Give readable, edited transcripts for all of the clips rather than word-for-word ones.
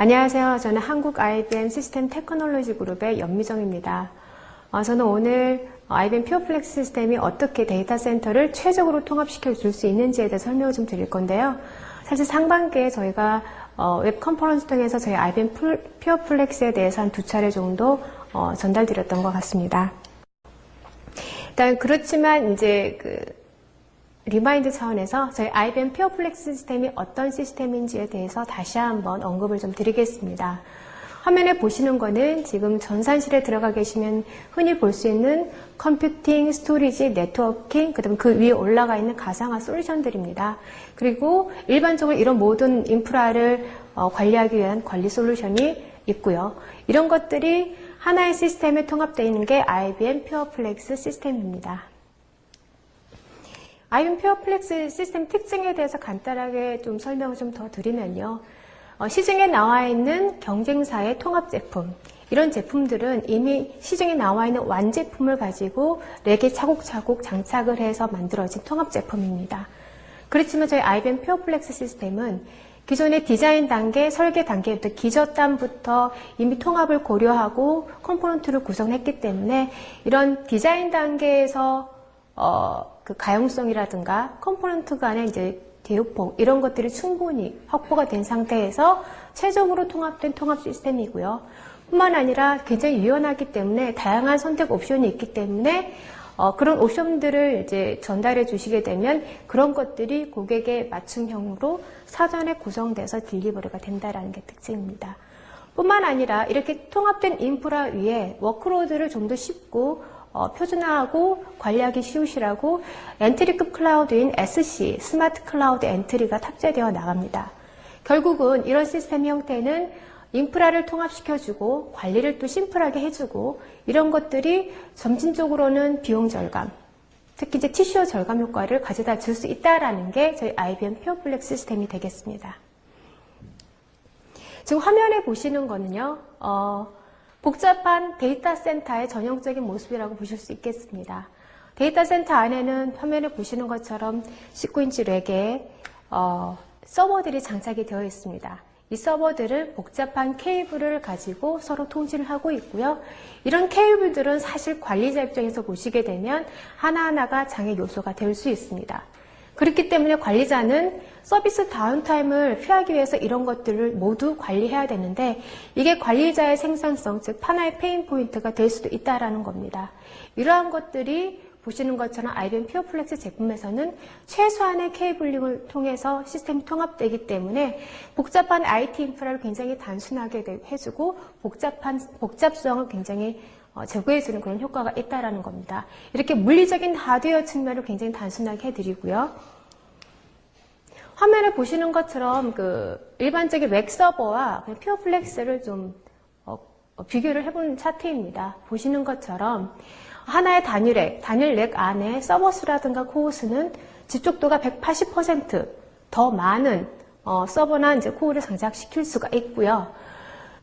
안녕하세요. 저는 한국 IBM 시스템 테크놀로지 그룹의 연미정입니다. 저는 오늘 IBM 퓨어플렉스 시스템이 어떻게 데이터 센터를 최적으로 통합시켜 줄 수 있는지에 대해서 설명을 좀 드릴 건데요. 사실 상반기에 저희가 웹 컨퍼런스 통해서 저희 IBM 퓨어플렉스에 대해서 한 2차례 정도 전달드렸던 것 같습니다. 일단 그렇지만 이제 리마인드 차원에서 저희 IBM 퓨어플렉스 시스템이 어떤 시스템인지에 대해서 다시 한번 언급을 좀 드리겠습니다. 화면에 보시는 거는 지금 전산실에 들어가 계시면 흔히 볼 수 있는 컴퓨팅, 스토리지, 네트워킹, 그다음 그 위에 올라가 있는 가상화 솔루션들입니다. 그리고 일반적으로 이런 모든 인프라를 관리하기 위한 관리 솔루션이 있고요. 이런 것들이 하나의 시스템에 통합되어 있는 게 IBM 퓨어플렉스 시스템입니다. IBM 퓨어플렉스 시스템 특징에 대해서 간단하게 좀 설명을 좀 더 드리면요. 시중에 나와 있는 경쟁사의 통합 제품, 이런 제품들은 이미 시중에 나와 있는 완제품을 가지고 렉에 차곡차곡 장착을 해서 만들어진 통합 제품입니다. 그렇지만 저희 IBM 퓨어플렉스 시스템은 기존의 디자인 단계, 설계 단계부터 기저단부터 이미 통합을 고려하고 컴포넌트를 구성했기 때문에 이런 디자인 단계에서 그 가용성이라든가 컴포넌트 간의 이제 대유폭 이런 것들이 충분히 확보가 된 상태에서 최적으로 통합된 통합 시스템이고요. 뿐만 아니라 굉장히 유연하기 때문에 다양한 선택 옵션이 있기 때문에 그런 옵션들을 이제 전달해 주시게 되면 그런 것들이 고객의 맞춤형으로 사전에 구성돼서 딜리버리가 된다는 게 특징입니다. 뿐만 아니라 이렇게 통합된 인프라 위에 워크로드를 좀 더 쉽고 표준화하고 관리하기 쉬우시라고 엔트리급 클라우드인 SC, 스마트 클라우드 엔트리가 탑재되어 나갑니다. 결국은 이런 시스템 형태는 인프라를 통합시켜주고 관리를 또 심플하게 해주고 이런 것들이 점진적으로는 비용 절감, 특히 이제 TCO 절감 효과를 가져다 줄 수 있다는 게 저희 IBM 퓨어플렉스 시스템이 되겠습니다. 지금 화면에 보시는 거는요, 복잡한 데이터 센터의 전형적인 모습이라고 보실 수 있겠습니다. 데이터 센터 안에는 화면에 보시는 것처럼 19인치 렉에 서버들이 장착이 되어 있습니다. 이 서버들은 복잡한 케이블을 가지고 서로 통신을 하고 있고요. 이런 케이블들은 사실 관리자 입장에서 보시게 되면 하나하나가 장애 요소가 될 수 있습니다. 그렇기 때문에 관리자는 서비스 다운타임을 피하기 위해서 이런 것들을 모두 관리해야 되는데 이게 관리자의 생산성, 즉 하나의 페인 포인트가 될 수도 있다는 겁니다. 이러한 것들이 보시는 것처럼 IBM 퓨어플렉스 제품에서는 최소한의 케이블링을 통해서 시스템이 통합되기 때문에 복잡한 IT 인프라를 굉장히 단순하게 해주고 복잡성을 굉장히 제거해주는 그런 효과가 있다는 겁니다. 이렇게 물리적인 하드웨어 측면을 굉장히 단순하게 해드리고요. 화면에 보시는 것처럼 일반적인 웹 서버와 퓨어플렉스를 좀 비교를 해본 차트입니다. 보시는 것처럼 하나의 단일 렉 안에 서버 수라든가 코어 수는 집적도가 180% 더 많은 서버나 이제 코어를 장착시킬 수가 있고요.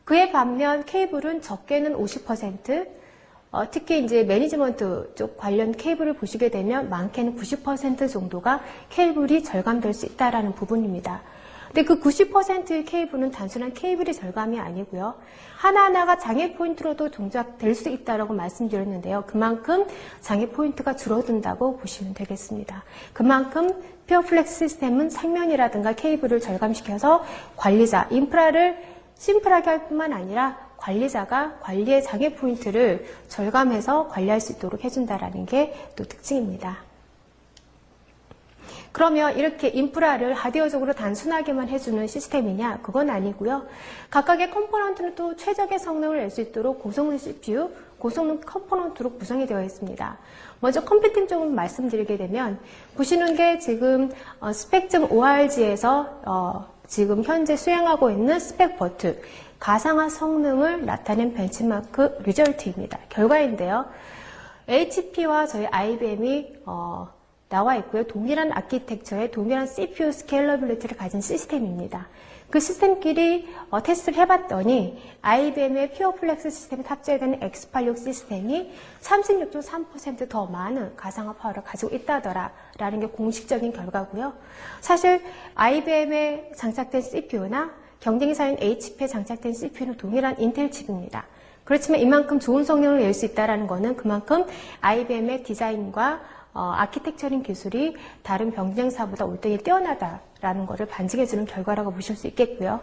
그에 반면 케이블은 적게는 50%, 특히 이제 매니지먼트 쪽 관련 케이블을 보시게 되면 많게는 90% 정도가 케이블이 절감될 수 있다는 부분입니다. 근데 그 90%의 케이블은 단순한 케이블이 절감이 아니고요. 하나하나가 장애 포인트로도 동작될 수 있다고 말씀드렸는데요. 그만큼 장애 포인트가 줄어든다고 보시면 되겠습니다. 그만큼 퓨어플렉스 시스템은 상면이라든가 케이블을 절감시켜서 관리자, 인프라를 심플하게 할 뿐만 아니라 관리자가 관리의 장애 포인트를 절감해서 관리할 수 있도록 해준다는 게 또 특징입니다. 그러면 이렇게 인프라를 하드웨어적으로 단순하게만 해주는 시스템이냐? 그건 아니고요. 각각의 컴포넌트는 또 최적의 성능을 낼 수 있도록 고성능 CPU, 고성능 컴포넌트로 구성이 되어 있습니다. 먼저 컴퓨팅 쪽을 말씀드리게 되면 보시는 게 지금 스펙.org에서 지금 현재 수행하고 있는 스펙버트, 가상화 성능을 나타낸 벤치마크 리절트입니다. 결과인데요. HP와 저희 IBM이 나와 있고요. 동일한 아키텍처에 동일한 CPU 스케일러빌리티를 가진 시스템입니다. 그 시스템끼리 테스트를 해봤더니 IBM의 퓨어플렉스 시스템에 탑재된 X86 시스템이 36.3% 더 많은 가상화 파워를 가지고 있다더라라는 게 공식적인 결과고요. 사실 IBM에 장착된 CPU나 경쟁사인 HP에 장착된 CPU는 동일한 인텔 칩입니다. 그렇지만 이만큼 좋은 성능을 낼 수 있다는 것은 그만큼 IBM의 디자인과 아키텍처링 기술이 다른 경쟁사보다 월등히 뛰어나다라는 것을 반증해주는 결과라고 보실 수 있겠고요.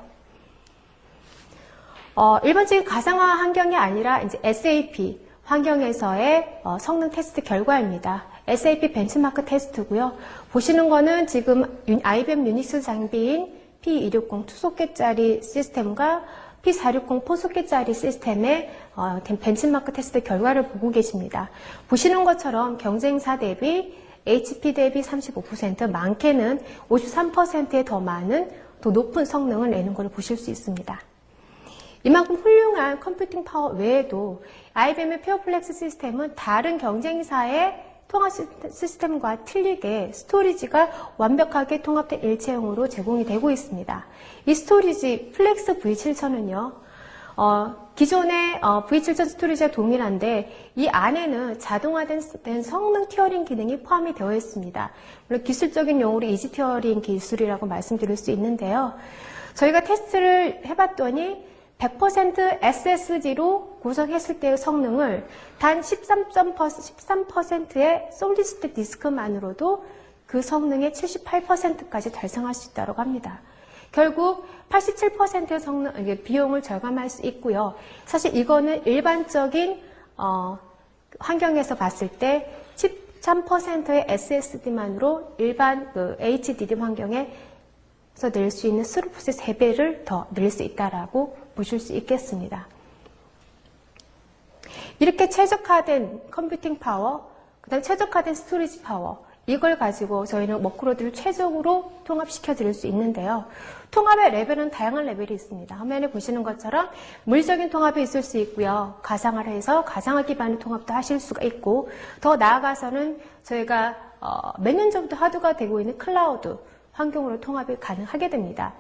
일반적인 가상화 환경이 아니라 이제 SAP 환경에서의 성능 테스트 결과입니다. SAP 벤치마크 테스트고요. 보시는 거는 지금 IBM 유닉스 장비인 P260 2소켓짜리 시스템과 P460 4소켓짜리 시스템의 벤치마크 테스트 결과를 보고 계십니다. 보시는 것처럼 경쟁사 대비 HP 대비 35%, 많게는 53%에 더 많은 더 높은 성능을 내는 것을 보실 수 있습니다. 이만큼 훌륭한 컴퓨팅 파워 외에도 IBM의 퓨어플렉스 시스템은 다른 경쟁사의 통합 시스템과 틀리게 스토리지가 완벽하게 통합된 일체형으로 제공이 되고 있습니다. 이 스토리지 플렉스 V7000은요, 기존의 V7000 스토리지와 동일한데 이 안에는 자동화된 성능 티어링 기능이 포함이 되어 있습니다. 물론 기술적인 용어로 이지 티어링 기술이라고 말씀드릴 수 있는데요. 저희가 테스트를 해봤더니 100% SSD로 구성했을 때의 성능을 단 13%의 솔리드 디스크만으로도 그 성능의 78%까지 달성할 수 있다고 합니다. 결국 87%의 비용을 절감할 수 있고요. 사실 이거는 일반적인 환경에서 봤을 때 13%의 SSD만으로 일반 HDD 환경에서 낼 수 있는 스루풋의 3배를 더 낼 수 있다라고 보실 수 있겠습니다. 이렇게 최적화된 컴퓨팅 파워, 그다음 최적화된 스토리지 파워, 이걸 가지고 저희는 워크로드를 최적으로 통합시켜 드릴 수 있는데요. 통합의 레벨은 다양한 레벨이 있습니다. 화면에 보시는 것처럼 물리적인 통합이 있을 수 있고요. 가상화를 해서 가상화 기반의 통합도 하실 수가 있고, 더 나아가서는 저희가 몇 년 전부터 하드가 되고 있는 클라우드 환경으로 통합이 가능하게 됩니다.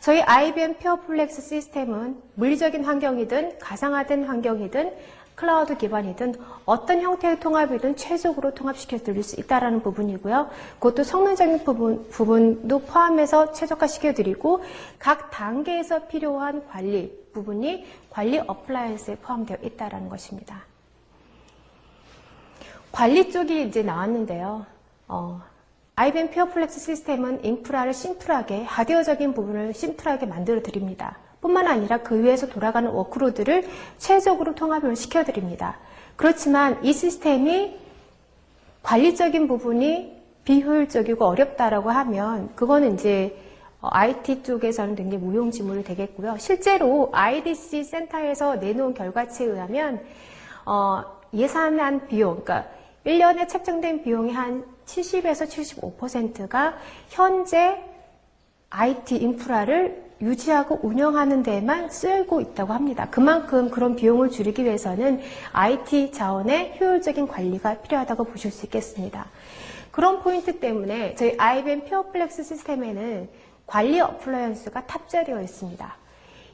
저희 IBM 퓨어플렉스 시스템은 물리적인 환경이든 가상화된 환경이든 클라우드 기반이든 어떤 형태의 통합이든 최적으로 통합시켜 드릴 수 있다는 부분이고요. 그것도 성능적인 부분도 포함해서 최적화시켜 드리고 각 단계에서 필요한 관리 부분이 관리 어플라이언스에 포함되어 있다는 것입니다. 관리 쪽이 이제 나왔는데요. IBM 퓨어플렉스 시스템은 인프라를 심플하게, 하드웨어적인 부분을 심플하게 만들어 드립니다. 뿐만 아니라 그 위에서 돌아가는 워크로드를 최적으로 통합을 시켜드립니다. 그렇지만 이 시스템이 관리적인 부분이 비효율적이고 어렵다라고 하면 그거는 이제 IT 쪽에서는 굉장히 무용지물이 되겠고요. 실제로 IDC 센터에서 내놓은 결과치에 의하면 예산한 비용, 그러니까 1년에 책정된 비용의 한 70에서 75%가 현재 IT 인프라를 유지하고 운영하는 데만 쓰고 있다고 합니다. 그만큼 그런 비용을 줄이기 위해서는 IT 자원의 효율적인 관리가 필요하다고 보실 수 있겠습니다. 그런 포인트 때문에 저희 IBM 퓨어플렉스 시스템에는 관리 어플라이언스가 탑재되어 있습니다.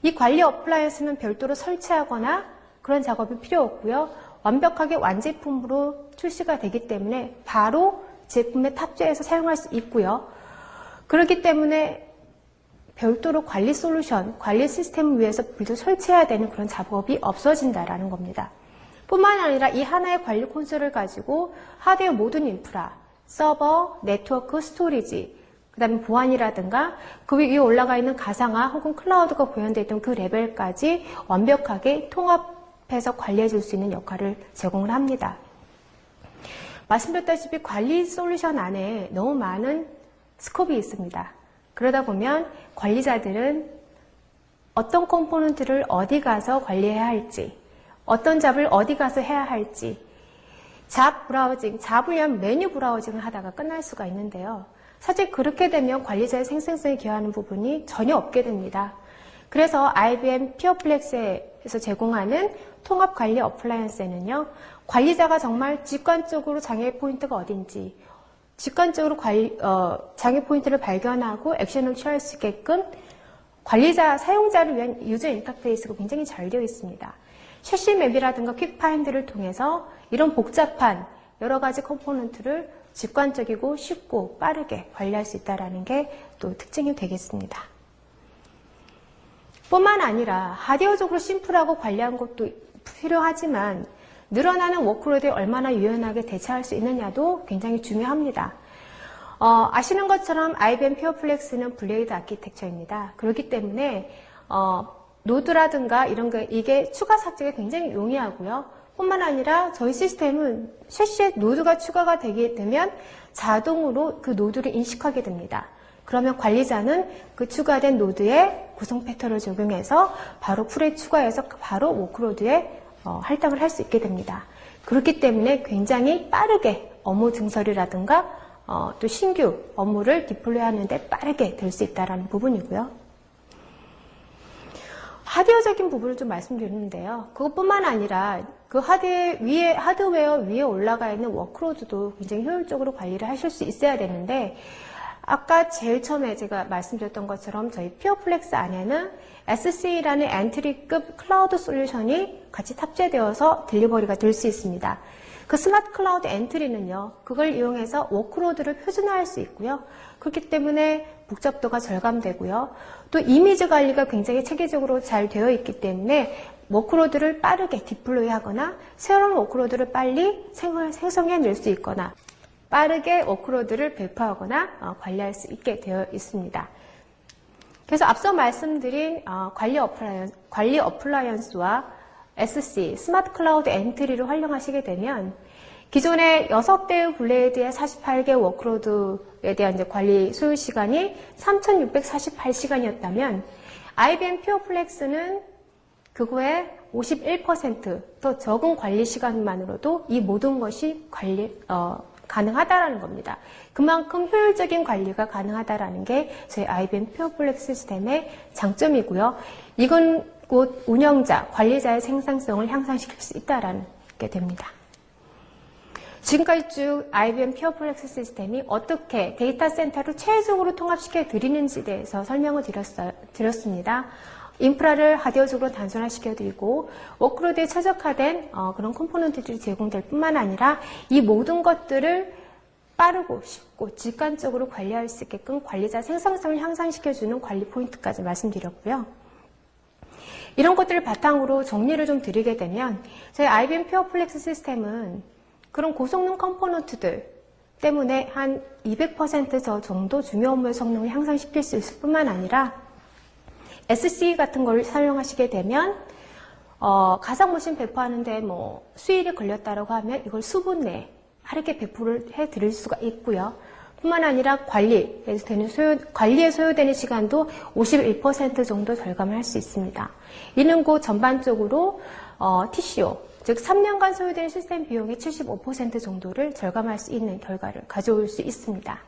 이 관리 어플라이언스는 별도로 설치하거나 그런 작업이 필요 없고요. 완벽하게 완제품으로 출시가 되기 때문에 바로 제품에 탑재해서 사용할 수 있고요. 그렇기 때문에 별도로 관리 솔루션, 관리 시스템을 위해서 별도 설치해야 되는 그런 작업이 없어진다라는 겁니다. 뿐만 아니라 이 하나의 관리 콘솔을 가지고 하드웨어 모든 인프라, 서버, 네트워크, 스토리지, 그 다음에 보안이라든가 그 위에 올라가 있는 가상화 혹은 클라우드가 구현되어 있던 그 레벨까지 완벽하게 통합해서 관리해 줄 수 있는 역할을 제공을 합니다. 말씀드렸다시피 관리 솔루션 안에 너무 많은 스콥이 있습니다. 그러다 보면 관리자들은 어떤 컴포넌트를 어디 가서 관리해야 할지, 어떤 잡을 어디 가서 해야 할지, 잡 브라우징, 잡을 위한 메뉴 브라우징을 하다가 끝날 수가 있는데요. 사실 그렇게 되면 관리자의 생산성에 기여하는 부분이 전혀 없게 됩니다. 그래서 IBM 퓨어플렉스에서 제공하는 통합관리 어플라이언스에는요, 관리자가 정말 직관적으로 장애 포인트가 어딘지, 직관적으로 장애 포인트를 발견하고 액션을 취할 수 있게끔 관리자, 사용자를 위한 유저 인터페이스가 굉장히 잘 되어 있습니다. 셰시 맵이라든가 퀵파인드를 통해서 이런 복잡한 여러 가지 컴포넌트를 직관적이고 쉽고 빠르게 관리할 수 있다는 게 또 특징이 되겠습니다. 뿐만 아니라 하드웨어적으로 심플하고 관리한 것도 필요하지만 늘어나는 워크로드에 얼마나 유연하게 대처할 수 있느냐도 굉장히 중요합니다. 아시는 것처럼 IBM 퓨어플렉스는 블레이드 아키텍처입니다. 그렇기 때문에 노드라든가 이런 거 이게 추가 삭제가 굉장히 용이하고요. 뿐만 아니라 저희 시스템은 셰시에 노드가 추가가 되게 되면 자동으로 그 노드를 인식하게 됩니다. 그러면 관리자는 그 추가된 노드에 구성 패턴을 적용해서 바로 풀에 추가해서 바로 워크로드에 할당을 할 수 있게 됩니다. 그렇기 때문에 굉장히 빠르게 업무 증설이라든가 또 신규 업무를 디플로이 하는데 빠르게 될 수 있다는 부분이고요. 하드웨어적인 부분을 좀 말씀드리는데요. 그것뿐만 아니라 그 하드웨어 위에 올라가 있는 워크로드도 굉장히 효율적으로 관리를 하실 수 있어야 되는데, 아까 제일 처음에 제가 말씀드렸던 것처럼 저희 퓨어플렉스 안에는 SC라는 엔트리급 클라우드 솔루션이 같이 탑재되어서 딜리버리가 될 수 있습니다. 그 스마트 클라우드 엔트리는요, 그걸 이용해서 워크로드를 표준화할 수 있고요. 그렇기 때문에 복잡도가 절감되고요. 또 이미지 관리가 굉장히 체계적으로 잘 되어 있기 때문에 워크로드를 빠르게 디플로이 하거나 새로운 워크로드를 빨리 생성해낼 수 있거나 빠르게 워크로드를 배포하거나 관리할 수 있게 되어 있습니다. 그래서 앞서 말씀드린 관리 어플라이언스와 SC, 스마트 클라우드 엔트리를 활용하시게 되면 기존의 6대의 블레이드의 48개 워크로드에 대한 이제 관리 소요 시간이 3,648시간이었다면 IBM 퓨어플렉스는 그거의 51% 더 적은 관리 시간만으로도 이 모든 것이 가능하다라는 겁니다. 그만큼 효율적인 관리가 가능하다라는 게 저희 IBM 퓨어플렉스 시스템의 장점이고요. 이건 곧 운영자, 관리자의 생산성을 향상시킬 수 있다라는 게 됩니다. 지금까지 쭉 IBM 퓨어플렉스 시스템이 어떻게 데이터 센터를 최적으로 통합시켜 드리는지에 대해서 설명을 드렸습니다. 인프라를 하드웨어적으로 단순화시켜드리고 워크로드에 최적화된 그런 컴포넌트들이 제공될 뿐만 아니라 이 모든 것들을 빠르고 쉽고 직관적으로 관리할 수 있게끔 관리자 생산성을 향상시켜주는 관리 포인트까지 말씀드렸고요. 이런 것들을 바탕으로 정리를 좀 드리게 되면 저희 IBM 퓨어플렉스 시스템은 그런 고성능 컴포넌트들 때문에 한 200% 정도 중요 업무의 성능을 향상시킬 수 있을 뿐만 아니라 SC 같은 걸 사용하시게 되면 가상머신 배포하는데 수일이 걸렸다라고 하면 이걸 수분 내에 빠르게 배포를 해드릴 수가 있고요. 뿐만 아니라 관리에 소요되는 시간도 51% 정도 절감을 할 수 있습니다. 이는 곧 전반적으로 TCO, 즉 3년간 소요되는 시스템 비용의 75% 정도를 절감할 수 있는 결과를 가져올 수 있습니다.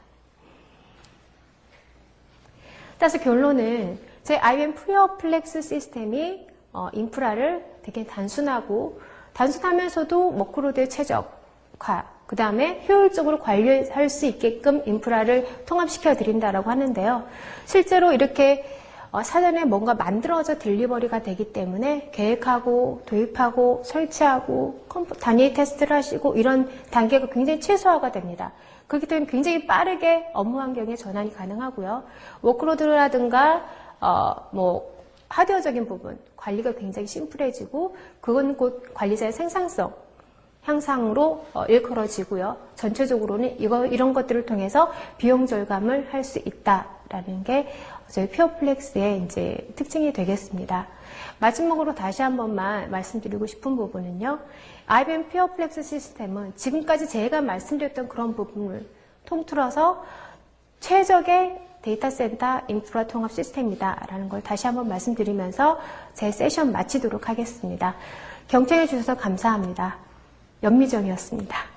따라서 결론은 저희 IBM 퓨어플렉스 시스템이 인프라를 되게 단순하면서도 워크로드의 최적화, 그 다음에 효율적으로 관리할 수 있게끔 인프라를 통합시켜 드린다라고 하는데요. 실제로 이렇게 사전에 뭔가 만들어져 딜리버리가 되기 때문에 계획하고 도입하고 설치하고 단위 테스트를 하시고 이런 단계가 굉장히 최소화가 됩니다. 그렇기 때문에 굉장히 빠르게 업무 환경에 전환이 가능하고요. 워크로드라든가 하드웨어적인 부분 관리가 굉장히 심플해지고 그건 곧 관리자의 생산성 향상으로 일컬어지고요. 전체적으로는 이런 것들을 통해서 비용 절감을 할 수 있다라는 게 저희 퓨어플렉스의 이제 특징이 되겠습니다. 마지막으로 다시 한 번만 말씀드리고 싶은 부분은요. IBM 퓨어플렉스 시스템은 지금까지 제가 말씀드렸던 그런 부분을 통틀어서 최적의 데이터 센터 인프라 통합 시스템이다라는 걸 다시 한번 말씀드리면서 제 세션 마치도록 하겠습니다. 경청해 주셔서 감사합니다. 연미정이었습니다.